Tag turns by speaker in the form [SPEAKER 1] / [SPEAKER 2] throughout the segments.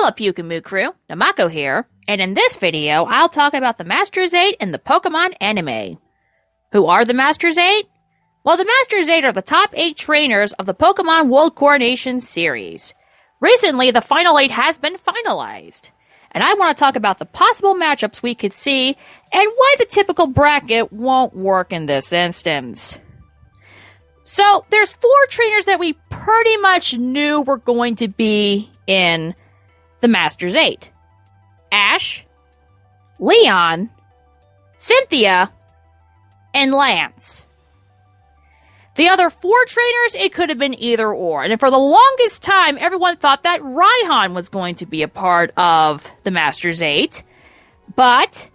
[SPEAKER 1] Hello Pyukumukrew, Namako here, and in this video, I'll talk about the Masters 8 in the Pokemon anime. Who are the Masters 8? Well, the Masters 8 are the top 8 trainers of the Pokemon World Coronation Series. Recently, the Final 8 has been finalized, and I want to talk about the possible matchups we could see, and why the typical bracket won't work in this instance. So, there's 4 trainers that we pretty much knew were going to be in the Masters 8. Ash, Leon, Cynthia, and Lance. The other 4 trainers, it could have been either or. And for the longest time, everyone thought that Raihan was going to be a part of the Masters 8. But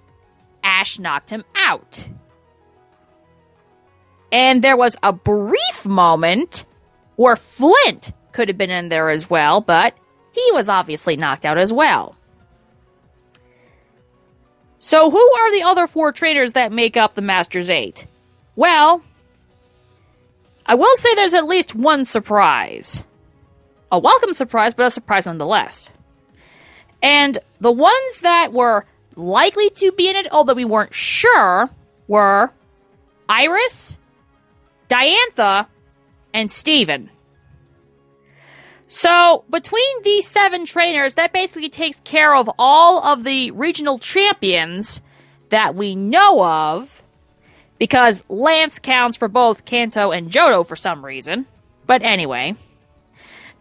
[SPEAKER 1] Ash knocked him out. And there was a brief moment where Flint could have been in there as well, but he was obviously knocked out as well. So who are the other 4 trainers that make up the Masters 8? Well, I will say there's at least one surprise. A welcome surprise, but a surprise nonetheless. And the ones that were likely to be in it, although we weren't sure, were Iris, Diantha, and Steven. So, between these 7 trainers, that basically takes care of all of the regional champions that we know of, because Lance counts for both Kanto and Johto for some reason. But anyway.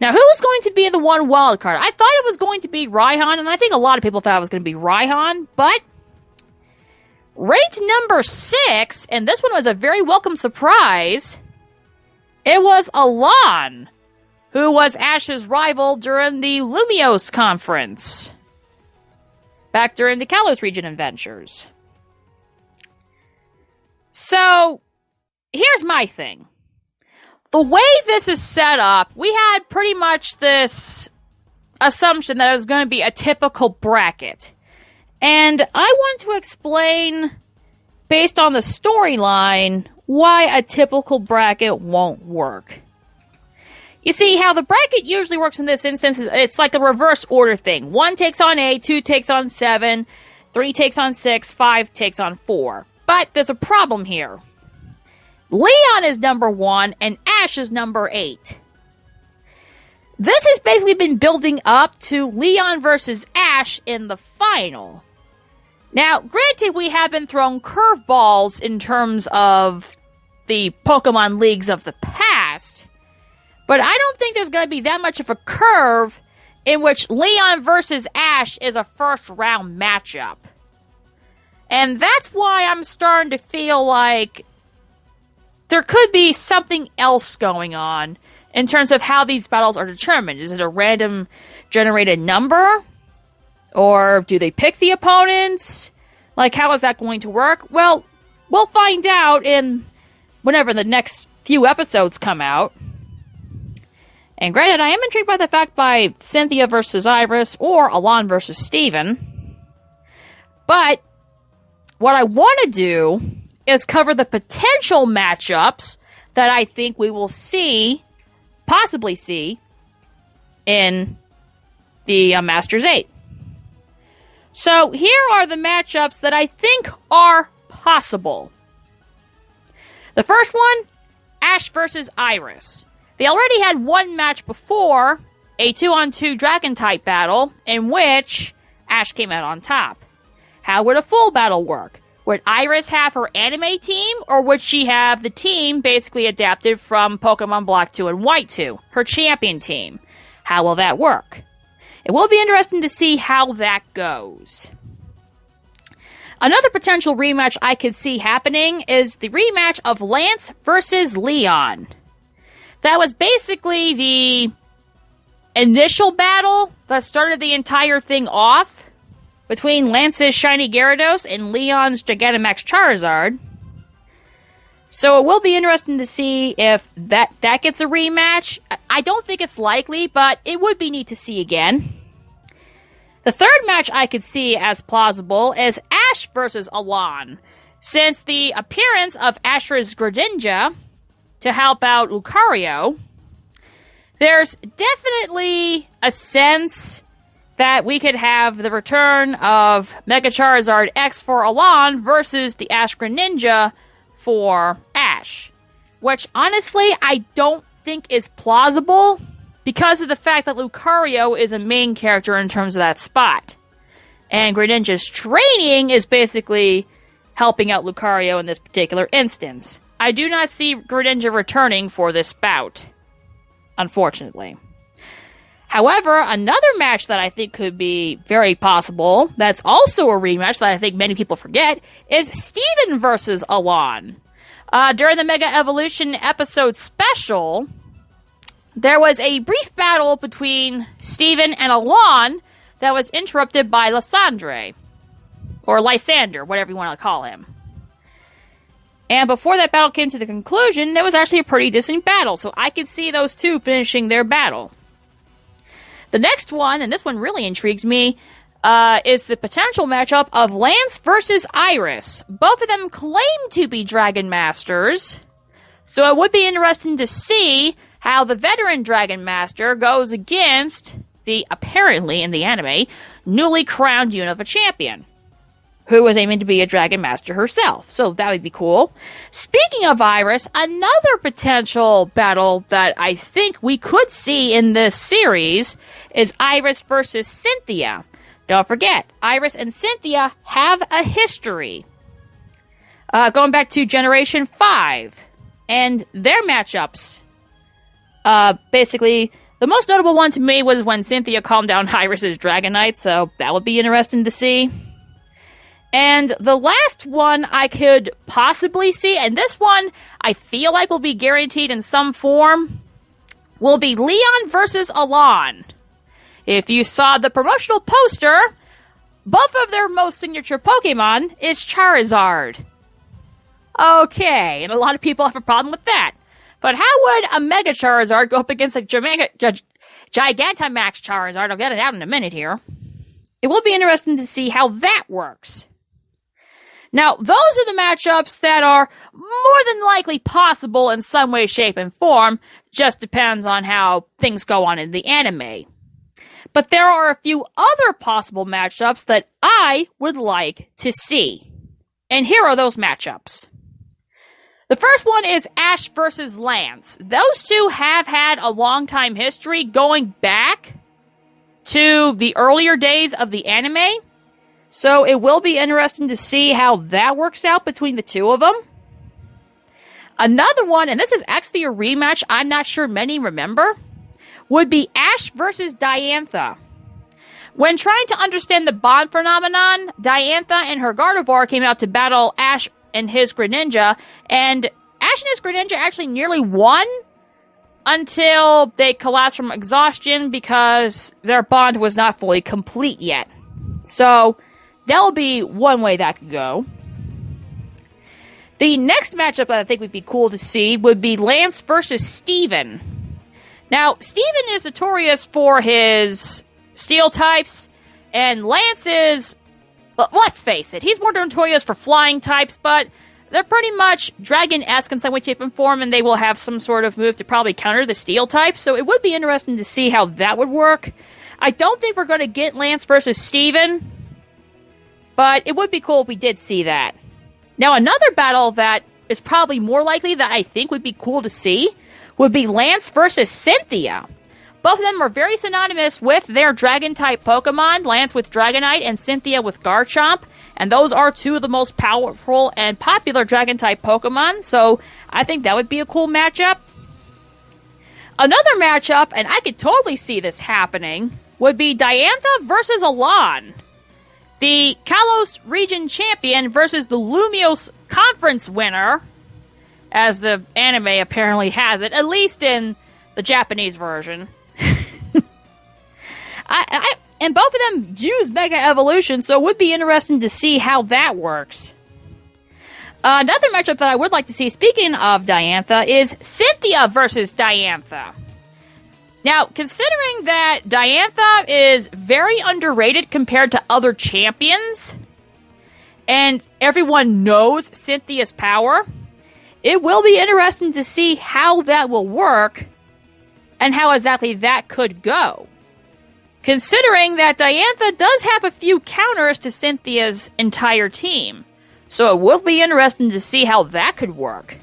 [SPEAKER 1] Now, who was going to be the one wild card? I thought it was going to be Raihan, and I think a lot of people thought it was going to be Raihan, but ranked number 6, and this one was a very welcome surprise, it was Alan, who was Ash's rival during the Lumiose conference, back during the Kalos region adventures. So, here's my thing. The way this is set up, we had pretty much this assumption that it was going to be a typical bracket. And I want to explain, based on the storyline, why a typical bracket won't work. You see, how the bracket usually works in this instance is it's like a reverse order thing. 1 takes on 8, 2 takes on 7, 3 takes on 6, 5 takes on 4. But there's a problem here. Leon is number 1 and Ash is number 8. This has basically been building up to Leon versus Ash in the final. Now, granted, we have been thrown curveballs in terms of the Pokemon Leagues of the past, but I don't think there's going to be that much of a curve in which Leon versus Ash is a first-round matchup. And that's why I'm starting to feel like there could be something else going on in terms of how these battles are determined. Is it a random generated number? Or do they pick the opponents? Like, how is that going to work? Well, we'll find out whenever the next few episodes come out. And granted, I am intrigued by the fact by Cynthia versus Iris or Alan versus Steven. But what I want to do is cover the potential matchups that I think we will possibly see, in the Masters 8. So here are the matchups that I think are possible. The first one, Ash versus Iris. They already had one match before, a 2-on-2 Dragon-type battle, in which Ash came out on top. How would a full battle work? Would Iris have her anime team, or would she have the team basically adapted from Pokemon Black 2 and White 2, her champion team? How will that work? It will be interesting to see how that goes. Another potential rematch I could see happening is the rematch of Lance versus Leon. That was basically the initial battle that started the entire thing off between Lance's Shiny Gyarados and Leon's Gigantamax Charizard. So it will be interesting to see if that gets a rematch. I don't think it's likely, but it would be neat to see again. The third match I could see as plausible is Ash versus Alan, since the appearance of Ashra's Greninja to help out Lucario, there's definitely a sense that we could have the return of Mega Charizard X for Alon versus the Ash Greninja for Ash. Which, honestly, I don't think is plausible because of the fact that Lucario is a main character in terms of that spot. And Greninja's training is basically helping out Lucario in this particular instance. I do not see Greninja returning for this bout, unfortunately. However, another match that I think could be very possible, that's also a rematch that I think many people forget, is Steven versus Alon. During the Mega Evolution episode special, there was a brief battle between Steven and Alon that was interrupted by Lysandre. Or Lysander, whatever you want to call him. And before that battle came to the conclusion, it was actually a pretty decent battle, so I could see those two finishing their battle. The next one, and this one really intrigues me, is the potential matchup of Lance versus Iris. Both of them claim to be Dragon Masters, so it would be interesting to see how the veteran Dragon Master goes against the, apparently in the anime, newly crowned Unova champion, who was aiming to be a Dragon Master herself. So that would be cool. Speaking of Iris, another potential battle that I think we could see in this series is Iris versus Cynthia. Don't forget, Iris and Cynthia have a history. Going back to Generation 5. And their matchups. Basically, the most notable one to me was when Cynthia calmed down Iris's Dragonite, so that would be interesting to see. And the last one I could possibly see, and this one I feel like will be guaranteed in some form, will be Leon versus Alon. If you saw the promotional poster, both of their most signature Pokemon is Charizard. Okay, and a lot of people have a problem with that. But how would a Mega Charizard go up against a Gigantamax Charizard? I'll get it out in a minute here. It will be interesting to see how that works. Now, those are the matchups that are more than likely possible in some way, shape, and form. Just depends on how things go on in the anime. But there are a few other possible matchups that I would like to see. And here are those matchups. The first one is Ash versus Lance. Those two have had a long time history going back to the earlier days of the anime. So it will be interesting to see how that works out between the two of them. Another one, and this is actually a rematch I'm not sure many remember, would be Ash versus Diantha. When trying to understand the bond phenomenon, Diantha and her Gardevoir came out to battle Ash and his Greninja, and Ash and his Greninja actually nearly won until they collapsed from exhaustion because their bond was not fully complete yet. So that'll be one way that could go. The next matchup that I think would be cool to see would be Lance versus Steven. Now, Steven is notorious for his steel types, and Lance is, well, let's face it, he's more notorious for flying types, but they're pretty much dragon-esque in some way, shape, and form, and they will have some sort of move to probably counter the steel type, so it would be interesting to see how that would work. I don't think we're going to get Lance versus Steven, but it would be cool if we did see that. Now, another battle that is probably more likely that I think would be cool to see would be Lance versus Cynthia. Both of them are very synonymous with their Dragon-type Pokemon, Lance with Dragonite and Cynthia with Garchomp, and those are two of the most powerful and popular Dragon-type Pokemon, so I think that would be a cool matchup. Another matchup, and I could totally see this happening, would be Diantha versus Alon. The Kalos region champion versus the Lumiose conference winner, as the anime apparently has it, at least in the Japanese version. And both of them use Mega Evolution, so it would be interesting to see how that works. Another matchup that I would like to see, speaking of Diantha, is Cynthia versus Diantha. Now, considering that Diantha is very underrated compared to other champions, and everyone knows Cynthia's power, it will be interesting to see how that will work, and how exactly that could go. considering that Diantha does have a few counters to Cynthia's entire team. So it will be interesting to see how that could work.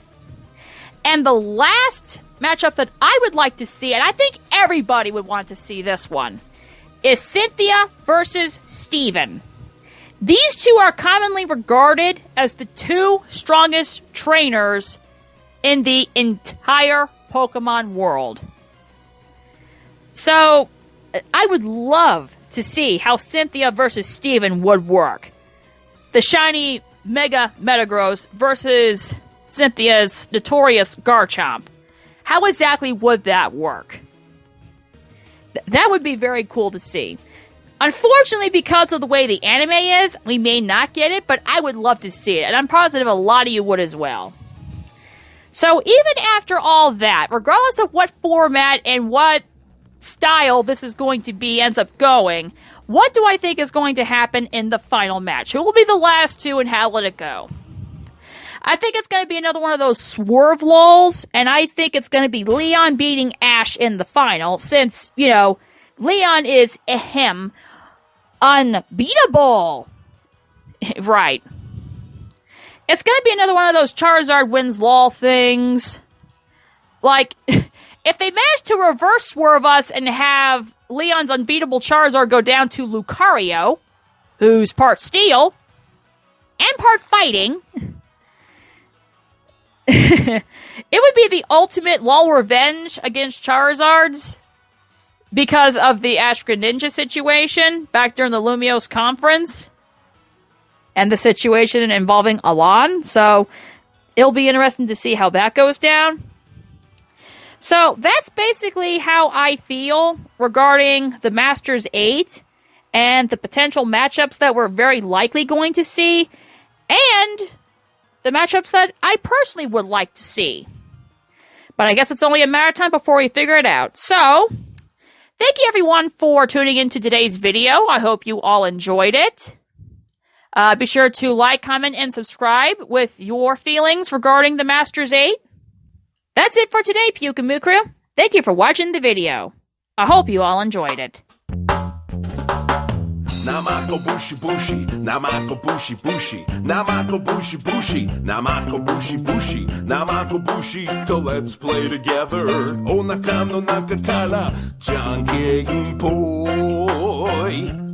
[SPEAKER 1] And the last matchup that I would like to see, and I think everybody would want to see this one, is Cynthia versus Steven. These two are commonly regarded as the two strongest trainers in the entire Pokemon world. So, I would love to see how Cynthia versus Steven would work. The shiny Mega Metagross versus Cynthia's notorious Garchomp. How exactly would that work? That would be very cool to see. Unfortunately, because of the way the anime is, we may not get it, but I would love to see it, and I'm positive a lot of you would as well. So even after all that, regardless of what format and what style this is going to be ends up going, what do I think is going to happen in the final match? Who will be the last two and how will it go? I think it's going to be another one of those swerve lulls, and I think it's going to be Leon beating Ash in the final, since, you know, Leon is, unbeatable. Right. It's going to be another one of those Charizard wins lull things. Like, if they manage to reverse swerve us and have Leon's unbeatable Charizard go down to Lucario, who's part steel, and part fighting, it would be the ultimate lull revenge against Charizards because of the Ash Greninja situation back during the Lumiose conference and the situation involving Alon. So it'll be interesting to see how that goes down. So that's basically how I feel regarding the Masters 8 and the potential matchups that we're very likely going to see, and the matchups that I personally would like to see. But I guess it's only a matter of time before we figure it out. So, thank you everyone for tuning into today's video. I hope you all enjoyed it. Be sure to like, comment, and subscribe with your feelings regarding the Masters 8. That's it for today, Pyukumukrew. Thank you for watching the video. I hope you all enjoyed it.
[SPEAKER 2] Namako bushi bushi, namako bushi bushi, namako bushi bushi, namako bushi bushi, namako bushi. So let's play together. Onakam no nakakara, jangen poi.